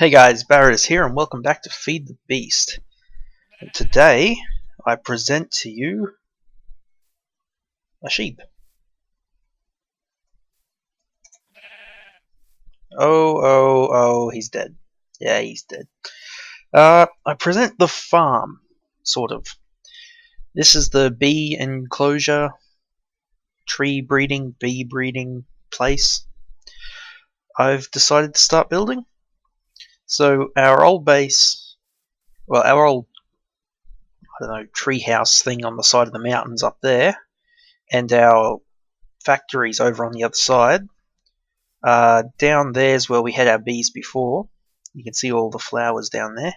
Hey guys, Barrett is here and welcome back to Feed the Beast. And today I present to you a sheep. Oh, he's dead. Yeah, he's dead. I present the farm, sort of. This is the bee enclosure, tree breeding, bee breeding place I've decided to start building. So our old base, well, our old, tree house thing on the side of the mountains up there, and our factories over on the other side. Down there's where we had our bees before. You can see all the flowers down there.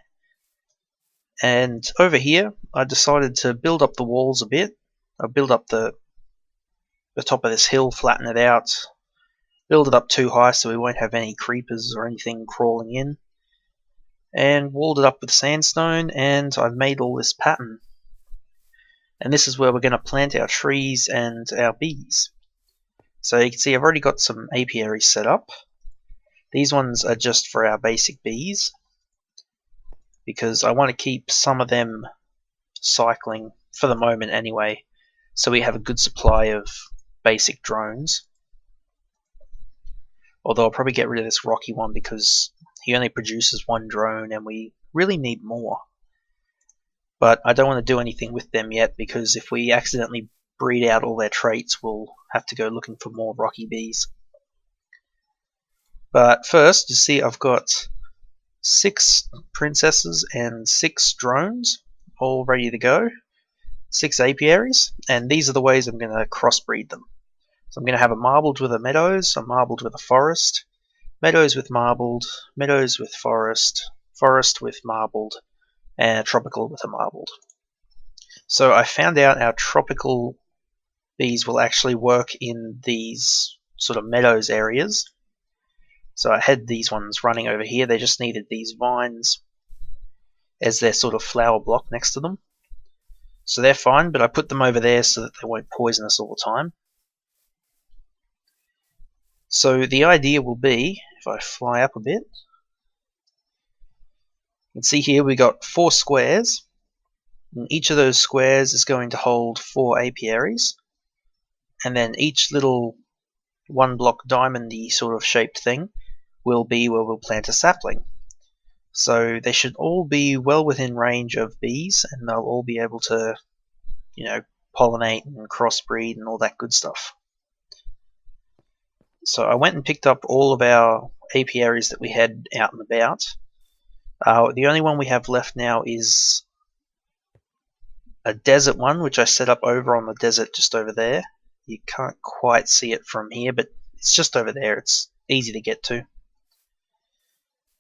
And over here, I decided to build up the walls a bit. I build up the top of this hill, flatten it out, build it up too high so we won't have any creepers or anything crawling in, and walled it up with sandstone, and I've made all this pattern. And this is where we're going to plant our trees and our bees. So you can see I've already got some apiaries set up. These ones are just for our basic bees, because I want to keep some of them cycling for the moment anyway, so we have a good supply of basic drones. Although I'll probably get rid of this rocky one because he only produces one drone and we really need more. But I don't want to do anything with them yet, because if we accidentally breed out all their traits, we'll have to go looking for more rocky bees. But first, you see I've got 6 princesses and 6 drones all ready to go, 6 apiaries, and these are the ways I'm going to crossbreed them. So I'm going to have a marbled with a meadows, a marbled with a forest, meadows with marbled, meadows with forest, forest with marbled, and a tropical with a marbled. So I found out our tropical bees will actually work in these sort of meadows areas. So I had these ones running over here. They just needed these vines as their sort of flower block next to them. So they're fine, but I put them over there so that they won't poison us all the time. So the idea will be, if I fly up a bit, you can see here we got 4 squares, and each of those squares is going to hold 4 apiaries, and then each little 1 block diamondy sort of shaped thing will be where we'll plant a sapling. So they should all be well within range of bees, and they'll all be able to, pollinate and crossbreed and all that good stuff. So I went and picked up all of our apiaries that we had out and about. The only one we have left now is a desert one, which I set up over on the desert just over there. You can't quite see it from here, but it's just over there. It's easy to get to.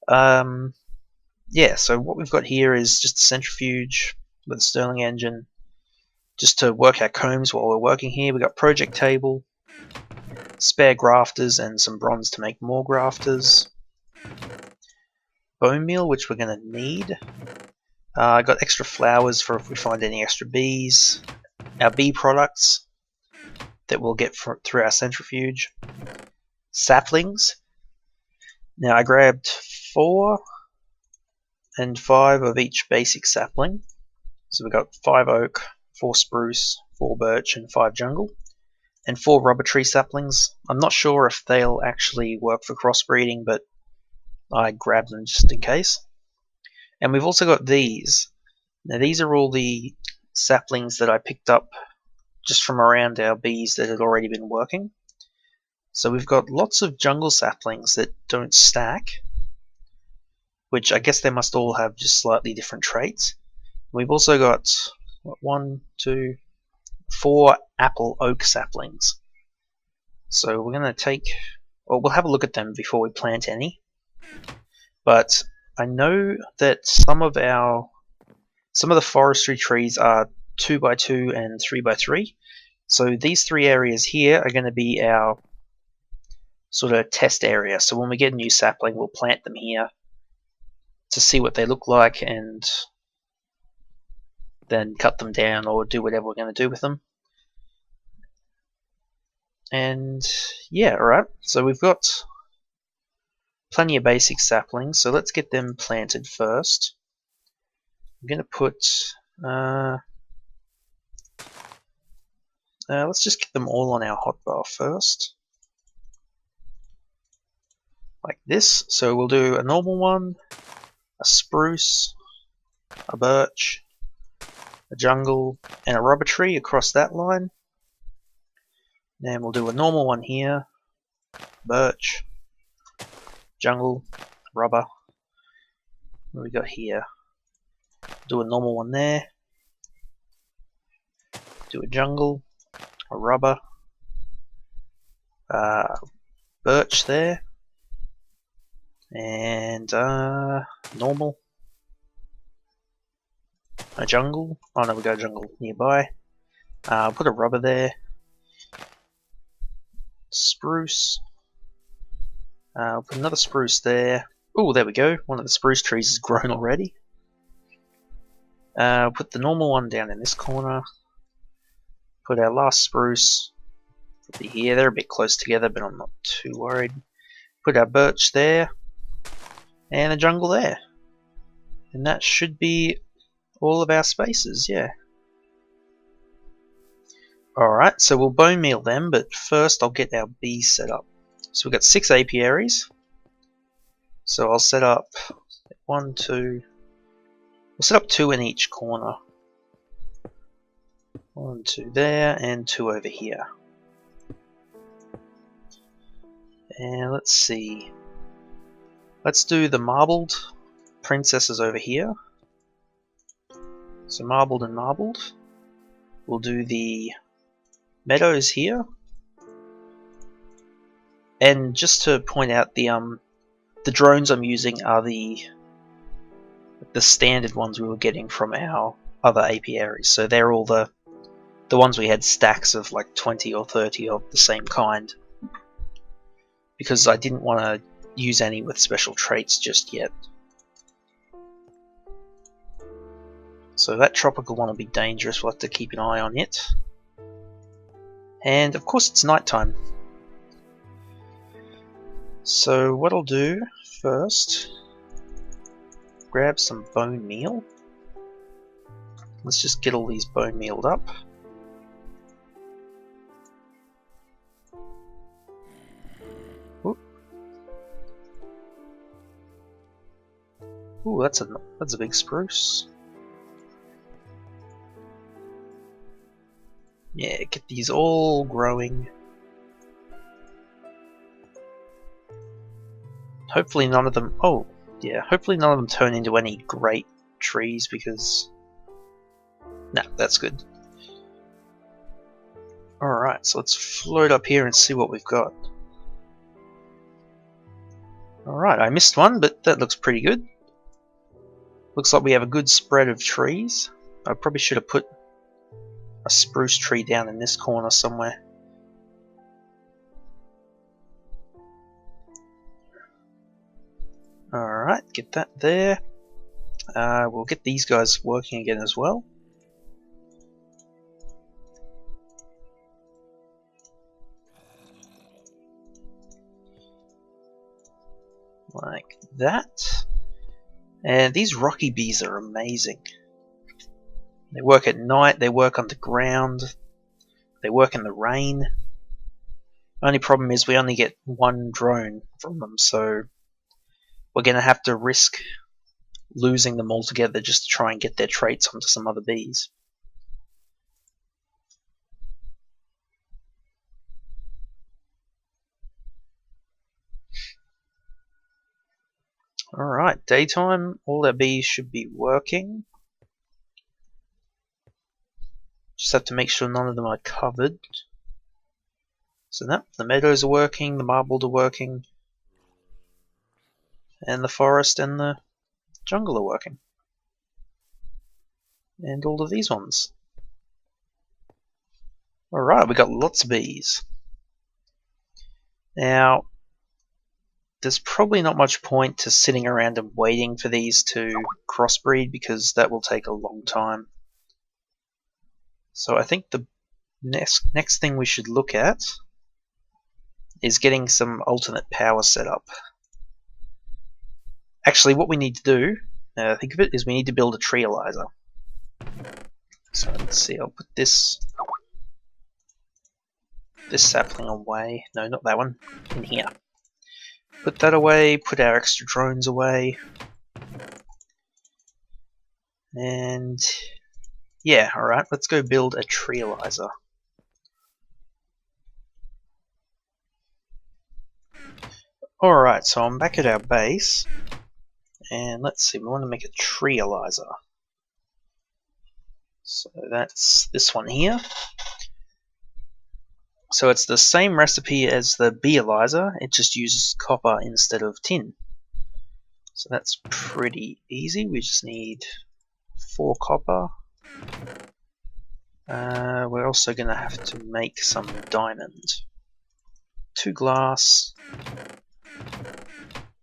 Yeah, so what we've got here is just a centrifuge with a Stirling engine, just to work our combs while we're working here. We've got project table, spare grafters and some bronze to make more grafters, bone meal, which we're going to need. I got extra flowers for if we find any extra bees, our bee products that we'll get through our centrifuge, saplings. Now I grabbed 4 and 5 of each basic sapling. So we've got 5 oak, 4 spruce, 4 birch and 5 jungle, and 4 rubber tree saplings. I'm not sure if they'll actually work for crossbreeding, but I grabbed them just in case. And we've also got these. Now these are all the saplings that I picked up just from around our bees that had already been working. So we've got lots of jungle saplings that don't stack, which I guess they must all have just slightly different traits. We've also got 4 apple oak saplings. So we're going to we'll have a look at them before we plant any. But I know that some of the forestry trees are 2x2 and 3x3. So these 3 areas here are going to be our sort of test area. So when we get a new sapling, we'll plant them here to see what they look like, and then cut them down or do whatever we're going to do with them. And yeah, alright, so we've got plenty of basic saplings, so let's get them planted first. I'm going to put... let's just get them all on our hotbar first. Like this. So we'll do a normal one, a spruce, a birch, a jungle, and a rubber tree across that line. Then we'll do a normal one here, birch, jungle, rubber. What do we got here? Do a normal one there. Do a jungle, a rubber, birch there, and normal, a jungle. Oh no, we got a jungle nearby. Put a rubber there. Spruce. Put another spruce there. Oh, there we go. One of the spruce trees has grown already. Put the normal one down in this corner. Put our last spruce here. They're a bit close together, but I'm not too worried. Put our birch there. And a jungle there. And that should be all of our spaces, yeah. Alright, so we'll bone meal them, but first I'll get our bees set up. So we've got 6 apiaries. So I'll set up 1, 2. We'll set up 2 in each corner. 1, 2 there, and 2 over here. And let's see. Let's do the marbled princesses over here. So marbled and marbled. We'll do the meadows here. And just to point out, the drones I'm using are the standard ones we were getting from our other apiaries. So they're all the ones we had stacks of like 20 or 30 of the same kind. Because I didn't want to use any with special traits just yet. So that tropical one will be dangerous, we'll have to keep an eye on it. And of course it's nighttime. So what I'll do first, grab some bone meal. Let's just get all these bone mealed up. Ooh, that's a big spruce. Yeah, get these all growing. Hopefully none of them... Oh, yeah, hopefully none of them turn into any great trees because... No, that's good. Alright, so let's float up here and see what we've got. Alright, I missed one, but that looks pretty good. Looks like we have a good spread of trees. I probably should have put a spruce tree down in this corner somewhere. Alright, get that there. We'll get these guys working again as well. Like that. And these rocky bees are amazing. They work at night, they work underground, they work in the rain. Only problem is we only get 1 drone from them, so we're going to have to risk losing them altogether just to try and get their traits onto some other bees. Alright, daytime, all our bees should be working. Just have to make sure none of them are covered. So now the meadows are working, the marbled are working, and the forest and the jungle are working. And all of these ones. Alright, we got lots of bees. Now, there's probably not much point to sitting around and waiting for these to crossbreed because that will take a long time. So I think the next thing we should look at is getting some alternate power set up. Actually, what we need to do, think of it, is we need to build a treealizer. So let's see, I'll put this sapling away. No, not that one. In here. Put that away, put our extra drones away. And yeah, alright, let's go build a treealizer. Alright, so I'm back at our base. And let's see, we want to make a treealizer. So that's this one here. So it's the same recipe as the beelizer, it just uses copper instead of tin. So that's pretty easy, we just need 4 copper. We're also going to have to make some diamond. 2 glass.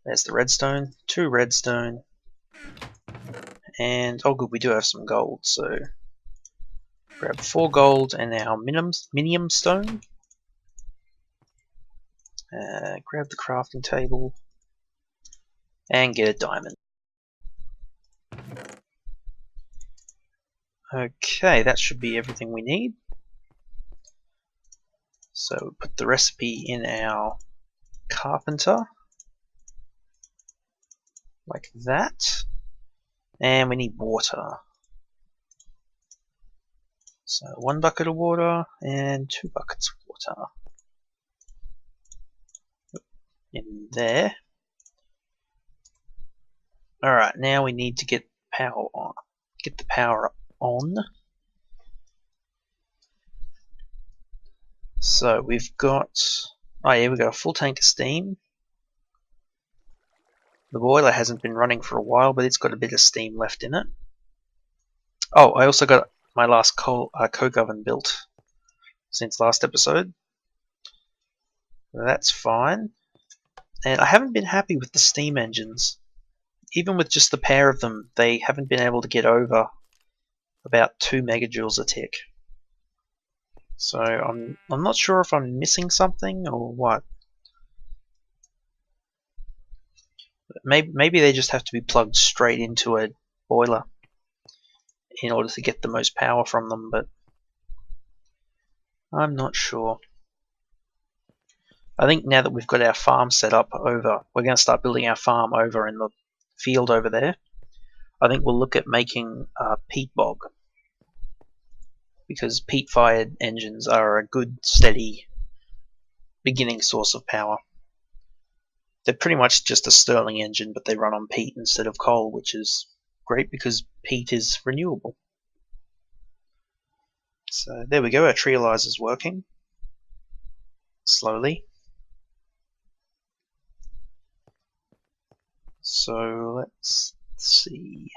There's the redstone. 2 redstone. And, oh good, we do have some gold, so grab 4 gold and our minium stone. Grab the crafting table. And get a diamond. Okay, that should be everything we need. So put the recipe in our carpenter. Like that. And we need water. So 1 bucket of water and 2 buckets of water. In there. Alright, now we need to get power on. Get the power on. So we've got, oh yeah, we've got a full tank of steam. The boiler hasn't been running for a while, but it's got a bit of steam left in it. Oh, I also got my last coke oven built since last episode. That's fine. And I haven't been happy with the steam engines. Even with just the pair of them, they haven't been able to get over about 2 megajoules a tick. So I'm not sure if I'm missing something or what. Maybe they just have to be plugged straight into a boiler in order to get the most power from them, but I'm not sure. I think now that we've got our farm set up over, we're going to start building our farm over in the field over there. I think we'll look at making a peat bog, because peat-fired engines are a good, steady beginning source of power. They're pretty much just a Stirling engine, but they run on peat instead of coal, which is great because peat is renewable. So there we go, our treealizer's working. Slowly. So let's see.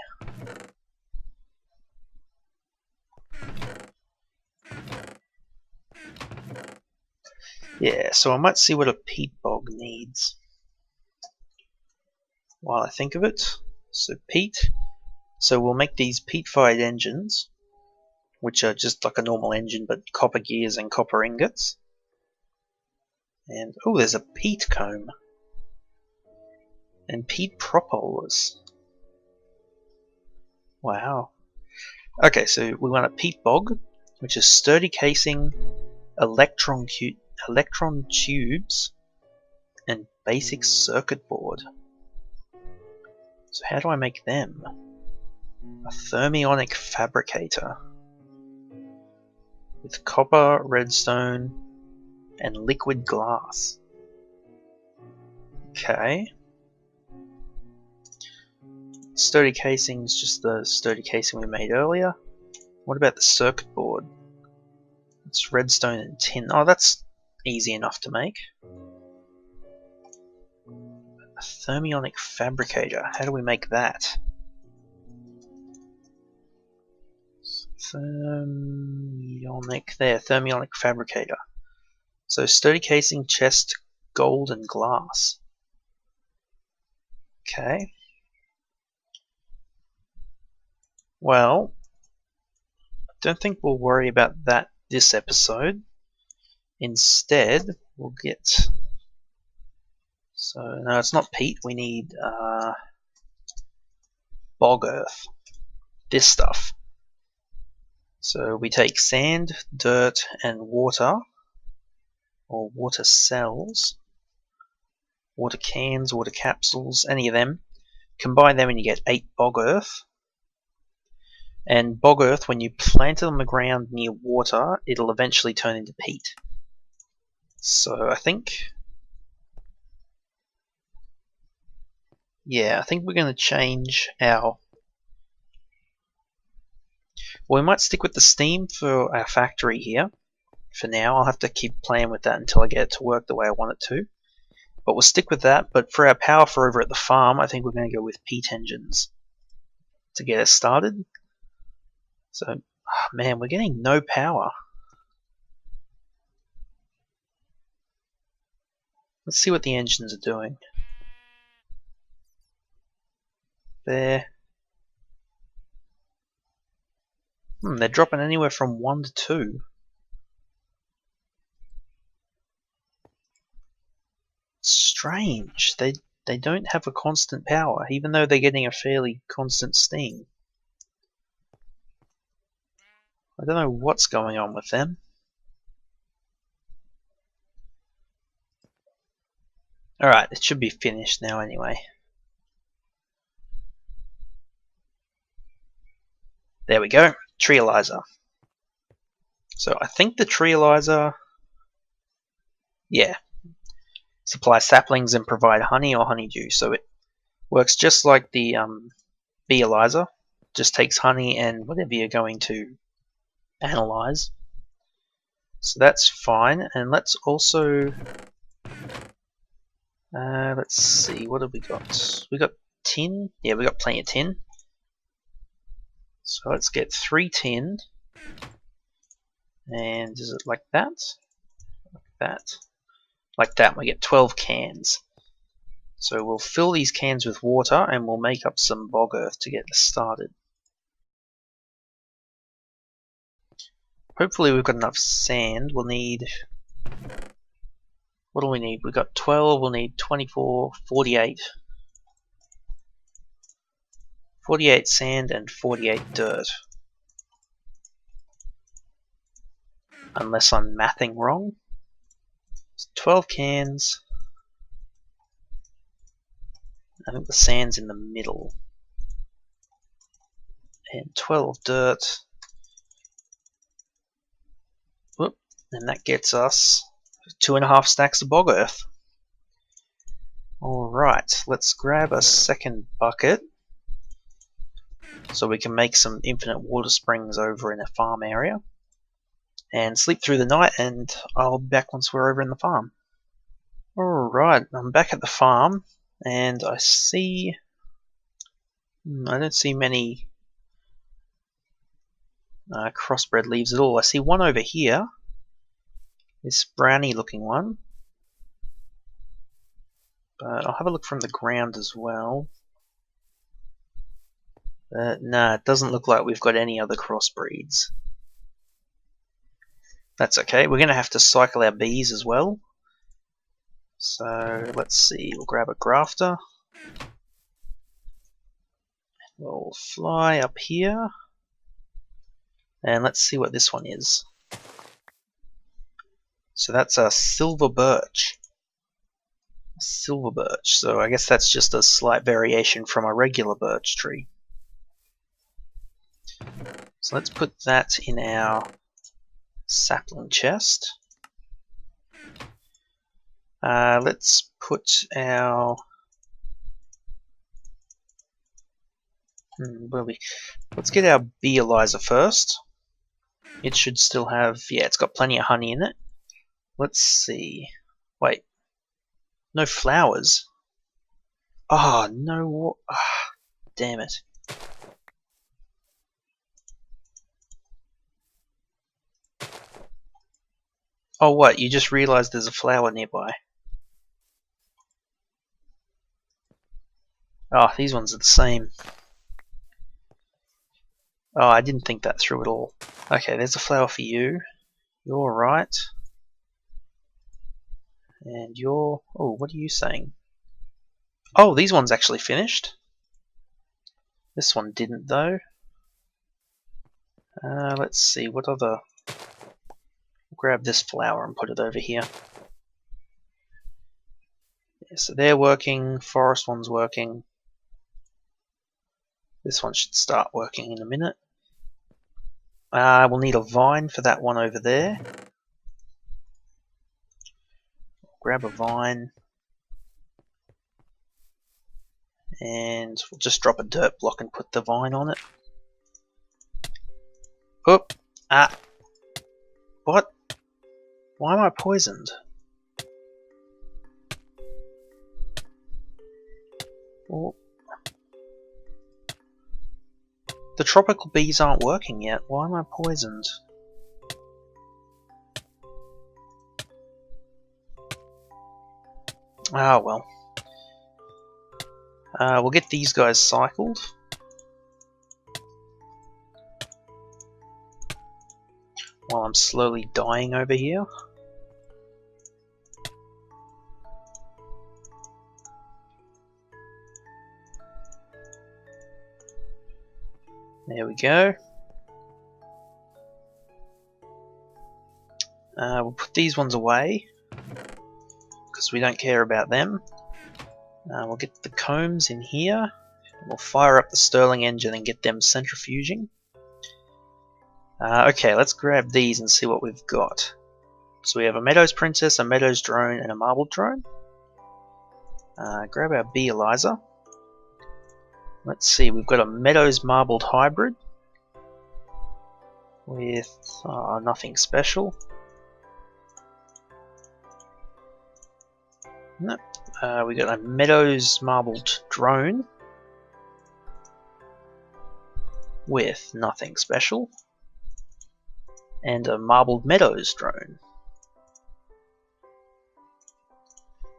Yeah, so I might see what a peat bog needs while I think of it. So peat. So we'll make these peat-fired engines, which are just like a normal engine but copper gears and copper ingots. And oh, there's a peat comb. And peat propellers. Wow. Okay, so we want a peat bog, which is sturdy casing, electron tubes, and basic circuit board. So how do I make them? A thermionic fabricator with copper, redstone, and liquid glass. Okay. Sturdy casing is just the sturdy casing we made earlier. What about the circuit board? It's redstone and tin. Oh, that's easy enough to make. A thermionic fabricator. How do we make that? Thermionic fabricator. So sturdy casing, chest, gold, and glass. Okay. Well, I don't think we'll worry about that this episode. Instead, we'll get... So, no, it's not peat. We need bog earth. This stuff. So we take sand, dirt, and water, or water cells, water cans, water capsules, any of them. Combine them and you get 8 bog earth. And bog earth, when you plant it on the ground near water, it'll eventually turn into peat. So I think, yeah, I think we're going to change our... Well, we might stick with the steam for our factory here. For now, I'll have to keep playing with that until I get it to work the way I want it to. But we'll stick with that. But for our power for over at the farm, I think we're going to go with peat engines to get us started. So, oh man, we're getting no power. Let's see what the engines are doing. There. They're dropping anywhere from 1 to 2. Strange. They don't have a constant power, even though they're getting a fairly constant steam. I don't know what's going on with them. Alright, it should be finished now anyway. There we go. Treealyzer. So I think the treealyzer... Yeah. Supply saplings and provide honey or honeydew. So it works just like the beealyzer. Just takes honey and whatever you're going to analyze. So that's fine. And let's also... let's see, what have we got? We got tin? Yeah, we got plenty of tin. So let's get 3 tin. And is it like that? Like that. Like that, we get 12 cans. So we'll fill these cans with water and we'll make up some bog earth to get us started. Hopefully we've got enough sand. We'll need... What do we need? We've got 12, we'll need 24, 48. 48 sand and 48 dirt. Unless I'm mathing wrong. 12 cans. I think the sand's in the middle. And 12 dirt. Whoop. And that gets us 2.5 stacks of bog earth. Alright, let's grab a second bucket so we can make some infinite water springs over in a farm area and sleep through the night, and I'll be back once we're over in the farm. Alright, I'm back at the farm and I see... I don't see many crossbred leaves at all. I see one over here. This brownie looking one. But I'll have a look from the ground as well. Nah, it doesn't look like we've got any other crossbreeds. That's okay, we're going to have to cycle our bees as well. So let's see, we'll grab a grafter. We'll fly up here. And let's see what this one is. So that's a silver birch. Silver birch, so I guess that's just a slight variation from a regular birch tree. So let's put that in our sapling chest. Let's put our... Let's get our beealyzer first. It should still have... Yeah, it's got plenty of honey in it. Let's see... Wait. No flowers. Oh, no... Oh, damn it. Oh, what? You just realized there's a flower nearby. Oh, these ones are the same. Oh, I didn't think that through at all. Okay, there's a flower for you. You're right. And you're... Oh, what are you saying? Oh, these ones actually finished. This one didn't though. Let's see, what other... Grab this flower and put it over here. Yeah, so they're working, forest one's working. This one should start working in a minute. We'll need a vine for that one over there. Grab a vine. And we'll just drop a dirt block and put the vine on it. Oop! Ah! What? Why am I poisoned? Well, the tropical bees aren't working yet. Why am I poisoned? Ah, well. We'll get these guys cycled. While I'm slowly dying over here. There we go. We'll put these ones away because we don't care about them. We'll get the combs in here. We'll fire up the Stirling engine and get them centrifuging. Okay, let's grab these and see what we've got. So we have a Meadows Princess, a Meadows Drone, and a Marbled Drone. Grab our Bee Eliza. Let's see, we've got a Meadows Marbled Hybrid with nothing special. Nope. We got a Meadows Marbled Drone with nothing special. And a Marbled Meadows Drone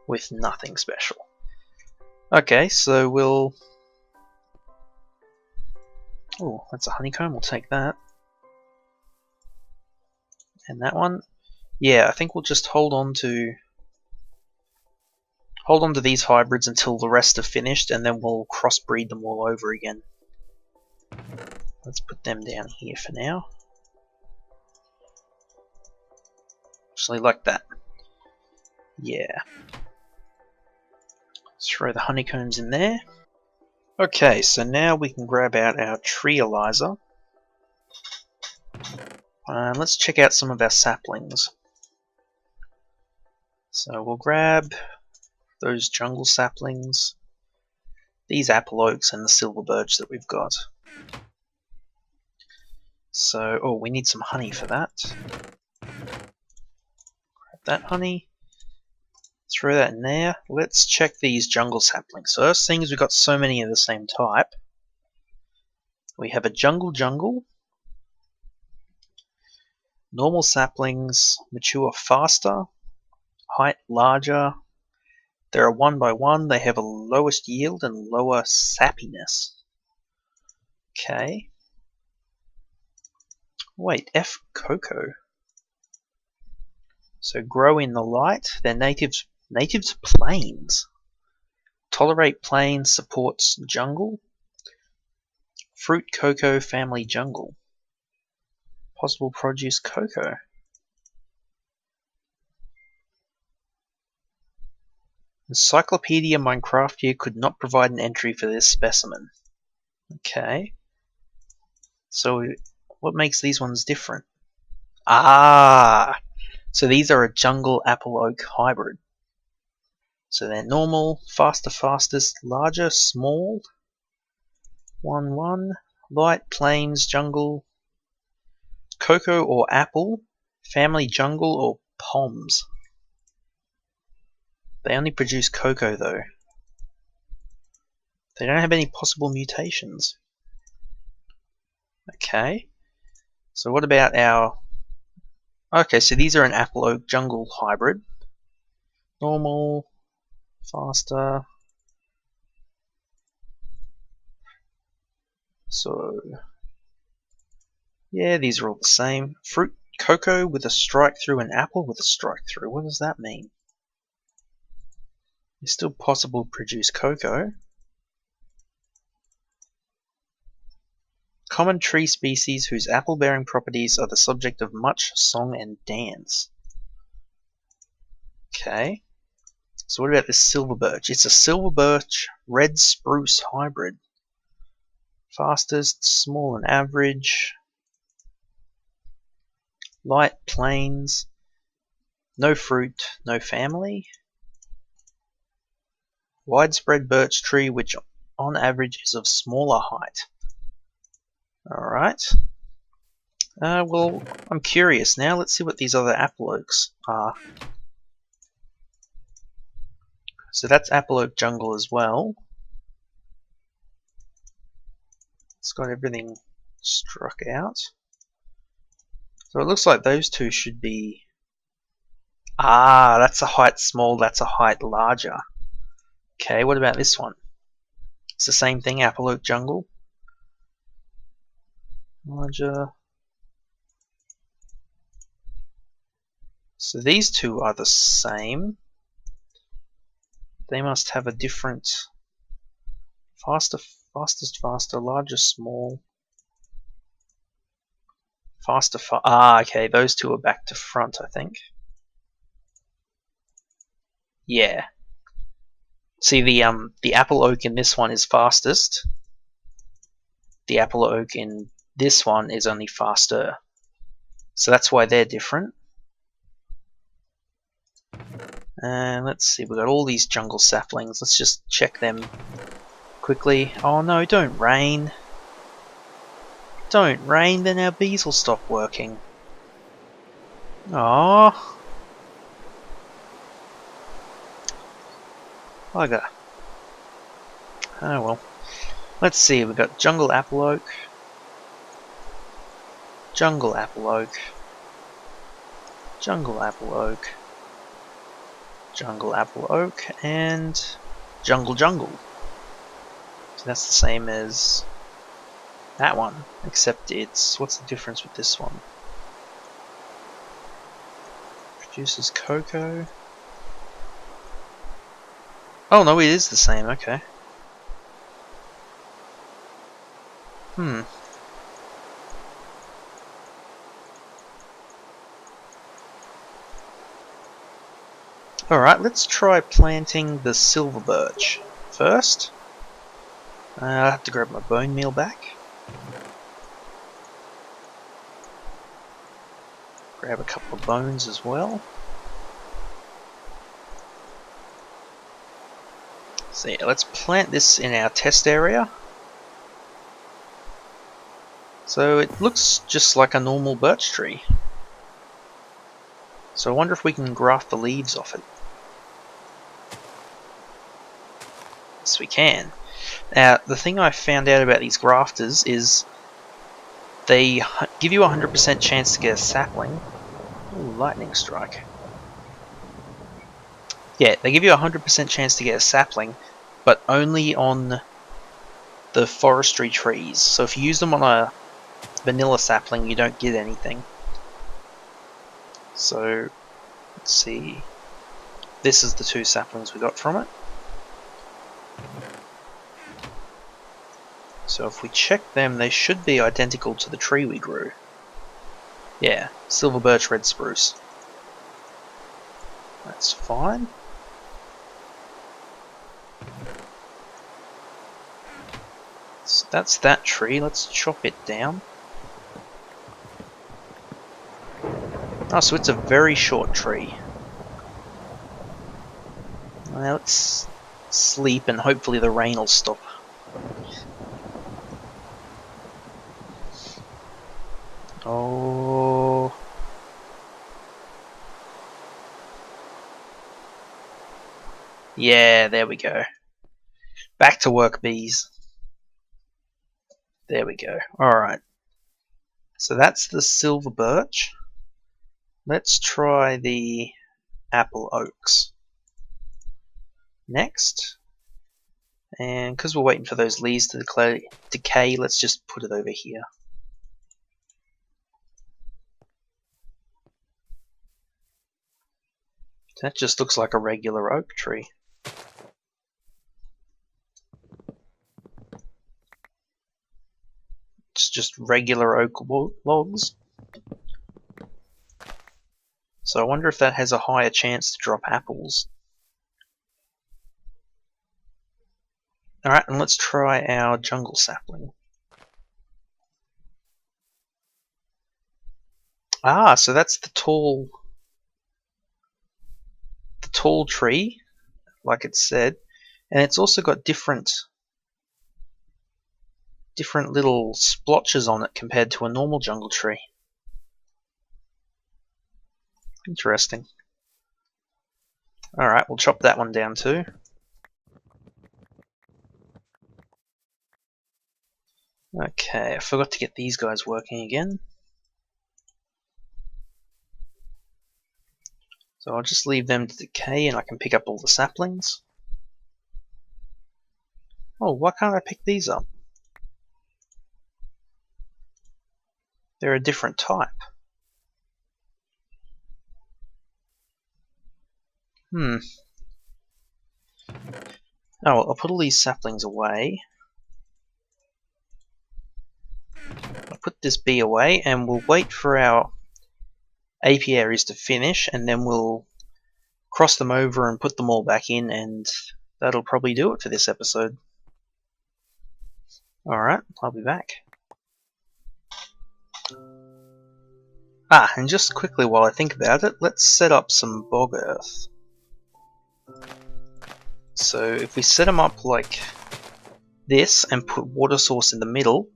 with nothing special. Okay, so we'll... Oh, that's a honeycomb, we'll take that. And that one? Yeah, I think we'll just hold on to these hybrids until the rest are finished, and then we'll crossbreed them all over again. Let's put them down here for now. Actually, like that. Yeah. Let's throw the honeycombs in there. Okay, so now we can grab out our tree Eliza. Let's check out some of our saplings. So we'll grab those jungle saplings, these apple oaks, and the silver birch that we've got. So, oh, we need some honey for that. Grab that honey, throw that in there. Let's check these jungle saplings. So, first thing is we've got so many of the same type. We have a jungle, normal saplings mature faster, height larger. They're a 1x1, they have a lowest yield and lower sappiness. Okay. Wait, F cocoa. So grow in the light. They're native to plains. Tolerate plains, supports jungle. Fruit cocoa family jungle. Possible produce cocoa. Encyclopedia Minecraftia could not provide an entry for this specimen. Okay. So what makes these ones different? Ah! So these are a jungle apple oak hybrid. So they're normal, faster, fastest, larger, small, 1-1, light, plains, jungle, cocoa or apple, family jungle or poms. They only produce cocoa though. They don't have any possible mutations. Okay. So what about our... Okay, so these are an apple oak jungle hybrid. Normal, faster. So... yeah, these are all the same. Fruit cocoa with a strike through, and apple with a strike through. What does that mean? It's still possible to produce cocoa. common tree species whose apple-bearing properties are the subject of much song and dance. Okay. So what about this silver birch? It's a silver birch red spruce hybrid. Fastest, small and average. Light plains. No fruit, no family. Widespread birch tree which on average is of smaller height. Alright. Well, I'm curious now. Let's see what these other apple oaks are. So that's apple oak jungle as well. It's got everything struck out. So it looks like those two should be... Ah, that's a height small, that's a height larger. Okay, what about this one? It's the same thing, apple oak jungle. Larger. So these two are the same. They must have a different... Faster, fastest, faster, larger, small. Faster, okay, those two are back to front, I think. Yeah. See, the apple oak in this one is fastest. The apple oak in this one is only faster. So that's why they're different. And let's see, we've got all these jungle saplings. Let's just check them quickly. Oh no, don't rain. Don't rain, then our bees will stop working. Aww. Bugger. Oh well. Let's see, we've got jungle apple oak. Jungle apple oak. Jungle apple oak. Jungle apple oak, and jungle jungle. So that's the same as that one, except it's... what's the difference with this one? Produces cocoa. Oh no, it is the same, okay. Alright, let's try planting the silver birch first. I have to grab my bone meal back. Grab a couple of bones as well. So yeah, let's plant this in our test area. So it looks just like a normal birch tree. So I wonder if we can graft the leaves off it. Yes, we can. Now, the thing I found out about these grafters is they give you a 100% chance to get a sapling. Ooh, lightning strike. Yeah, they give you a 100% chance to get a sapling, but only on the forestry trees. So if you use them on a vanilla sapling, you don't get anything. So, let's see. This is the two saplings we got from it. So if we check them, they should be identical to the tree we grew. Yeah, silver birch, red spruce. That's fine. So that's that tree. Let's chop it down. Oh, so it's a very short tree. Now let's sleep and hopefully the rain will stop. Oh. Yeah, there we go. Back to work, bees. There we go. Alright. So that's the silver birch. Let's try the apple oaks next. And because we're waiting for those leaves to decay, let's just put it over here. That just looks like a regular oak tree. Let's just regular oak logs. So I wonder if that has a higher chance to drop apples. Alright, and let's try our jungle sapling. Ah, so that's the tall tree, like it said, and it's also got different little splotches on it compared to a normal jungle tree. Interesting. Alright, we'll chop that one down too. Okay, I forgot to get these guys working again. So I'll just leave them to decay and I can pick up all the saplings. Oh, why can't I pick these up? They're a different type. Oh, I'll put all these saplings away. I'll put this bee away and we'll wait for our apiaries to finish and then we'll cross them over and put them all back in, and that'll probably do it for this episode. Alright, I'll be back. And just quickly while I think about it, let's set up some bog earth. So if we set them up like this and put water source in the middle,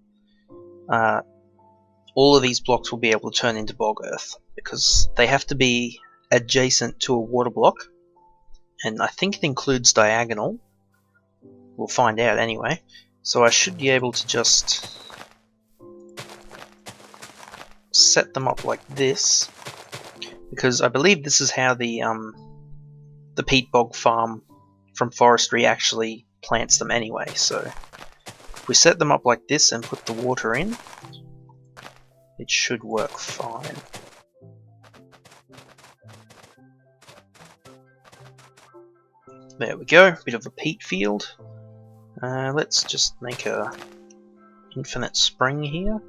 all of these blocks will be able to turn into bog earth because they have to be adjacent to a water block, and I think it includes diagonal. We'll find out anyway. So I should be able to just set them up like this, because I believe this is how the peat bog farm from forestry actually plants them anyway. So if we set them up like this and put the water in, it should work fine. There we go, bit of a peat field. Let's just make a infinite spring here.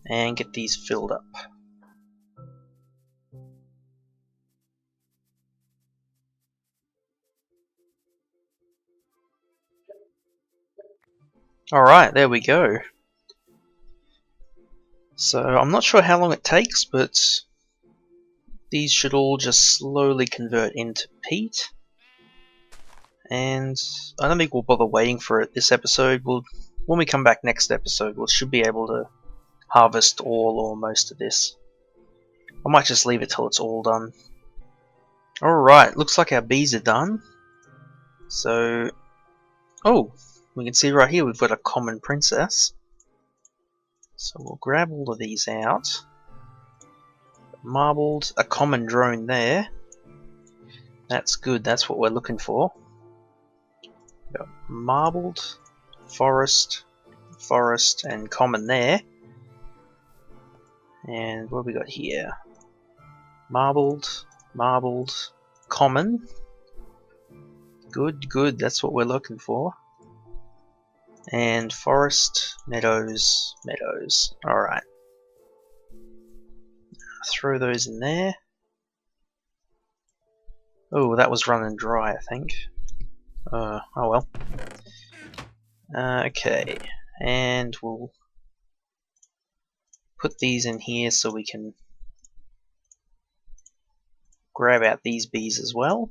And get these filled up. Alright, there we go. So I'm not sure how long it takes, but these should all just slowly convert into peat. And I don't think we'll bother waiting for it this episode. When we come back next episode, we should be able to harvest all or most of this. I might just leave it till it's all done. Alright, looks like our bees are done. So, oh, we can see right here we've got a common princess. So we'll grab all of these out. Marbled, a common drone there. That's good, that's what we're looking for. Got marbled, forest, and common there. And what have we got here? Marbled, common. Good, that's what we're looking for. And forest, meadows. Alright. Throw those in there. Oh, that was running dry, I think. Oh well. Okay, and we'll put these in here so we can grab out these bees as well.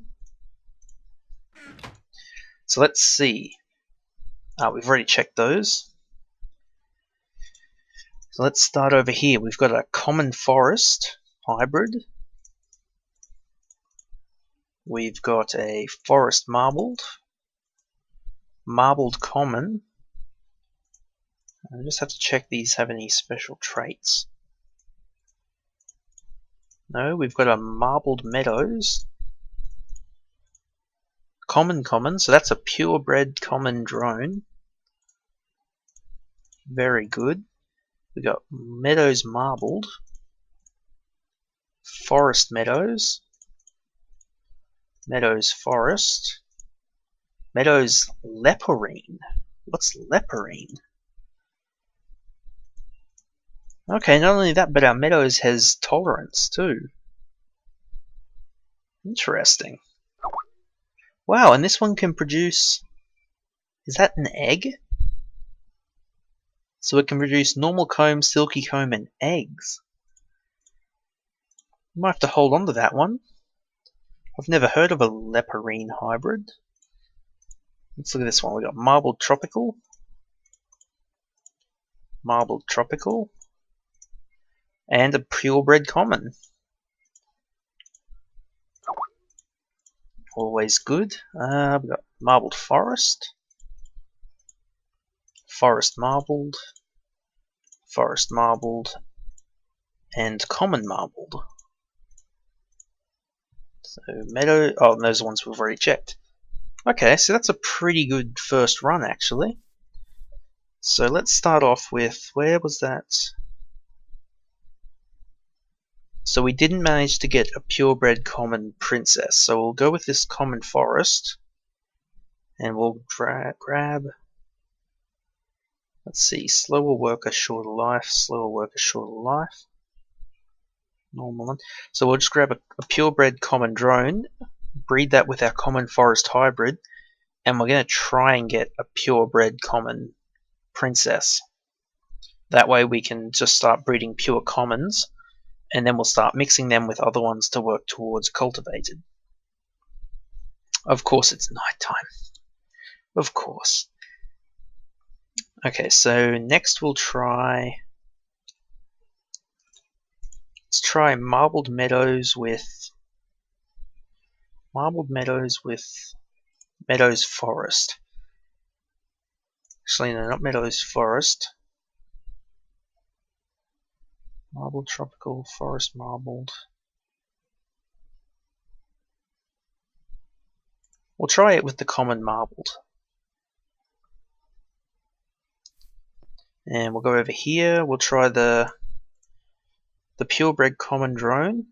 So let's see. We've already checked those. So let's start over here. We've got a common forest hybrid. We've got a forest marbled common. I just have to check these have any special traits. No, we've got a marbled meadows. Common, so that's a purebred common drone. Very good. We got meadows marbled, forest meadows, forest, Meadows leporine. What's leporine? Okay, not only that, but our Meadows has tolerance too. Interesting. Wow, and this one can produce... Is that an egg? So it can produce normal comb, silky comb, and eggs. Might have to hold on to that one. I've never heard of a leporine hybrid. Let's look at this one. We've got marbled tropical, and a purebred common. Always good. We've got marbled forest, forest marbled, and common marbled. So meadow. Oh, and those are ones we've already checked. Okay, so that's a pretty good first run actually. So let's start off with, where was that? So we didn't manage to get a purebred common princess, so we'll go with this common forest, and we'll grab, let's see, slower worker, shorter life, normal one. So we'll just grab a purebred common drone, breed that with our common forest hybrid, and we're going to try and get a purebred common princess. That way we can just start breeding pure commons, and then we'll start mixing them with other ones to work towards cultivated. Of course it's night time. Of course. Okay, so next we'll try... Let's try marbled meadows with meadows forest. Actually, no, not meadows forest. Marbled tropical, forest marbled. We'll try it with the common marbled. And we'll go over here, we'll try the purebred common drone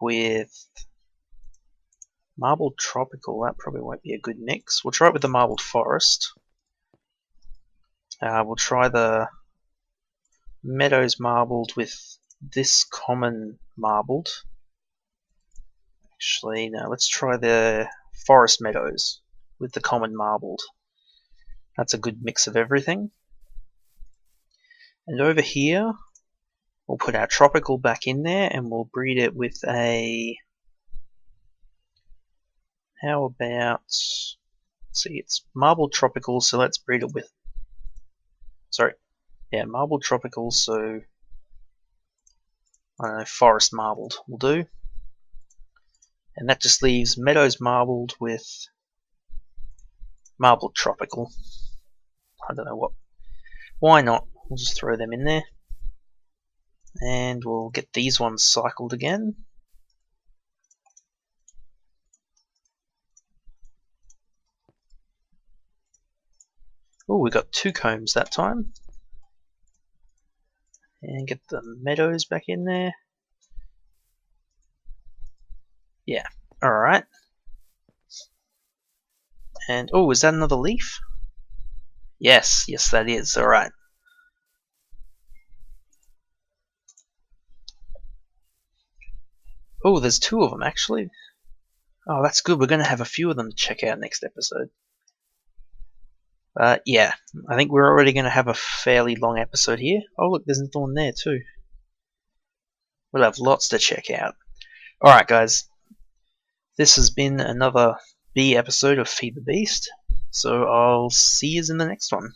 with marbled tropical. That probably won't be a good mix. We'll try it with the marbled forest. We'll try the meadows marbled with this common marbled. Actually, no, let's try the forest meadows with the common marbled. That's a good mix of everything. And over here, we'll put our tropical back in there and we'll breed it with a... How about... Let's see, it's marbled tropical, so let's breed it with... Sorry. Yeah, marbled tropical, so... I don't know, forest marbled will do. And that just leaves meadows marbled with marbled tropical. I don't know what... Why not? We'll just throw them in there. And we'll get these ones cycled again. Oh, we got 2 combs that time. And get the meadows back in there. Yeah, alright. And, oh, is that another leaf? Yes, yes that is, alright. Oh, there's 2 of them actually. Oh, that's good. We're going to have a few of them to check out next episode. Yeah, I think we're already going to have a fairly long episode here. Oh, look, there's another one there too. We'll have lots to check out. Alright, guys. This has been another B episode of Feed the Beast. So I'll see you in the next one.